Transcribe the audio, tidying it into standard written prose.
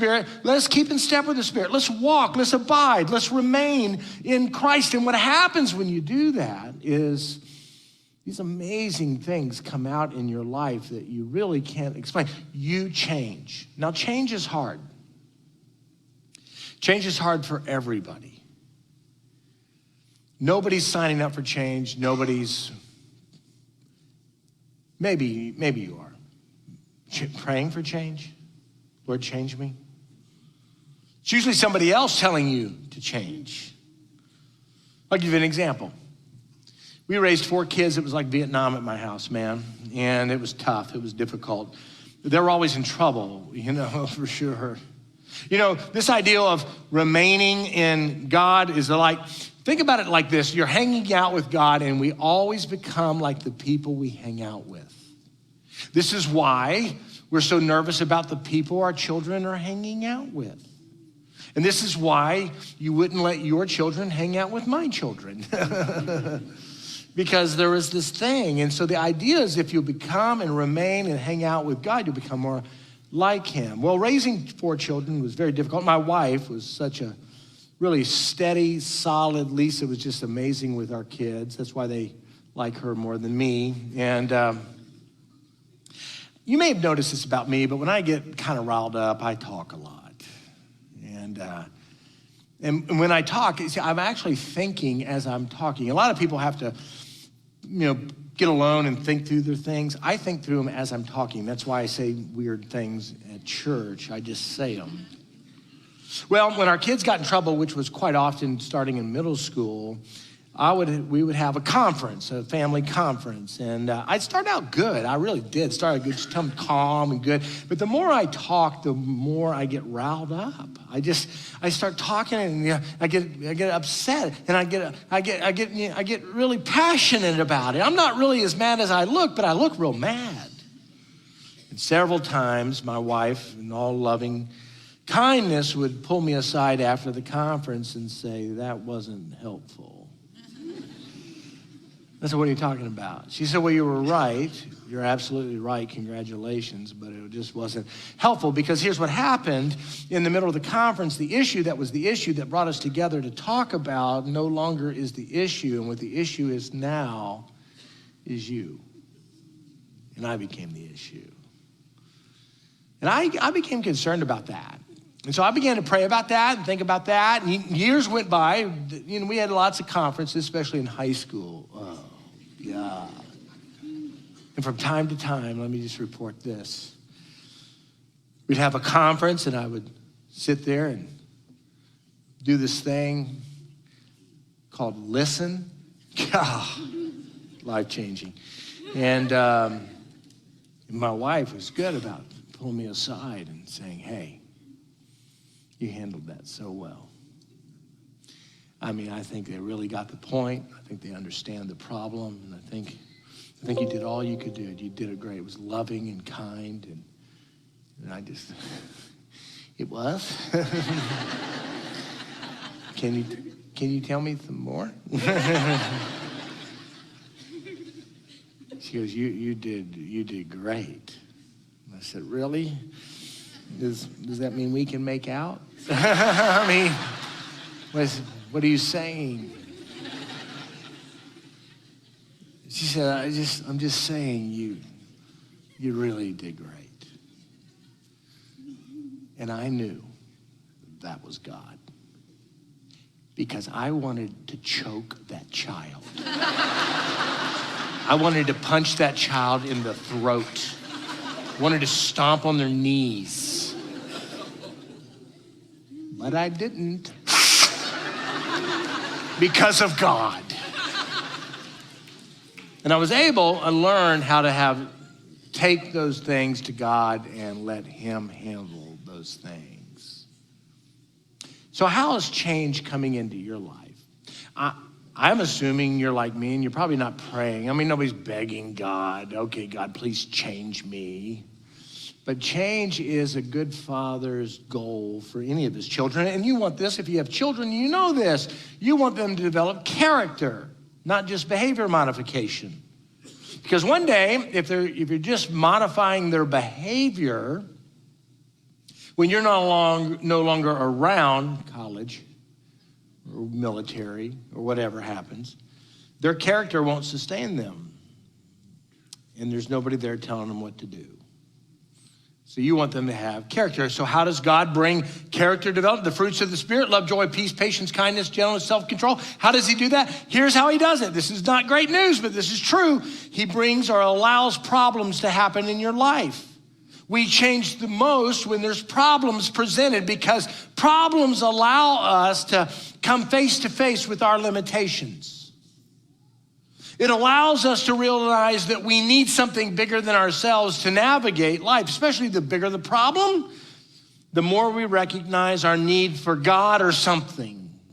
Spirit, let's keep in step with the Spirit. Let's walk, let's abide, let's remain in Christ. And what happens when you do that is these amazing things come out in your life that you really can't explain. You change. Now, change is hard. Change is hard for everybody. Nobody's signing up for change. Maybe you are. Praying for change. Lord, change me. It's usually somebody else telling you to change. I'll give you an example. We raised 4 kids. It was like Vietnam at my house, man. And it was tough. It was difficult. They were always in trouble, for sure. This idea of remaining in God is like, think about it like this. You're hanging out with God, and we always become like the people we hang out with. This is why we're so nervous about the people our children are hanging out with. And this is why you wouldn't let your children hang out with my children. Because there is this thing. And so the idea is if you become and remain and hang out with God, you'll become more like him. Well, raising 4 children was very difficult. My wife was such a really steady, solid. Lisa was just amazing with our kids. That's why they like her more than me. And you may have noticed this about me, but when I get kind of riled up, I talk a lot. And when I talk, see, I'm actually thinking as I'm talking. A lot of people have to, get alone and think through their things. I think through them as I'm talking. That's why I say weird things at church. I just say them. Well, when our kids got in trouble, which was quite often starting in middle school, we would have a conference, a family conference. And I'd start out good. I really did start out good, just calm and good. But the more I talk, the more I get riled up. I start talking and I get upset and I get really passionate about it. I'm not really as mad as I look, but I look real mad. And several times my wife, in all loving kindness, would pull me aside after the conference and say, "That wasn't helpful." I said, "What are you talking about?" She said, "Well, you were right. You're absolutely right. Congratulations. But it just wasn't helpful because here's what happened in the middle of the conference. The issue that brought us together to talk about no longer is the issue. And what the issue is now is you." And I became the issue. And I became concerned about that. And so I began to pray about that and think about that. And years went by. We had lots of conferences, especially in high school. Oh, yeah. And from time to time, let me just report this. We'd have a conference, and I would sit there and do this thing called listen. Life-changing. And my wife was good about pulling me aside and saying, "Hey, you handled that so well. I think they really got the point. I think they understand the problem. And I think you did all you could do. You did it great. It was loving and kind. And I just, it was. Can you tell me some more?" She goes, you did great. And I said, "Really? Does that mean we can make out?" What are you saying? She said, I'm just saying you really did great. And I knew that was God because I wanted to choke that child. I wanted to punch that child in the throat. Wanted to stomp on their knees. But I didn't. Because of God. And I was able to learn how to take those things to God and let him handle those things. So how is change coming into your life? I'm assuming you're like me and you're probably not praying. Nobody's begging God, "Okay, God, please change me." But change is a good father's goal for any of his children. And you want this, if you have children, you know this. You want them to develop character, not just behavior modification. Because one day, if you're just modifying their behavior, When you're no longer around college or military or whatever happens, their character won't sustain them. And there's nobody there telling them what to do. So you want them to have character. So how does God bring character development? The fruits of the Spirit: love, joy, peace, patience, kindness, gentleness, self-control. How does he do that? Here's how he does it. This is not great news, but this is true. He brings or allows problems to happen in your life. We change the most when there's problems presented, because problems allow us to come face to face with our limitations. It allows us to realize that we need something bigger than ourselves to navigate life. Especially the bigger the problem, the more we recognize our need for God or something.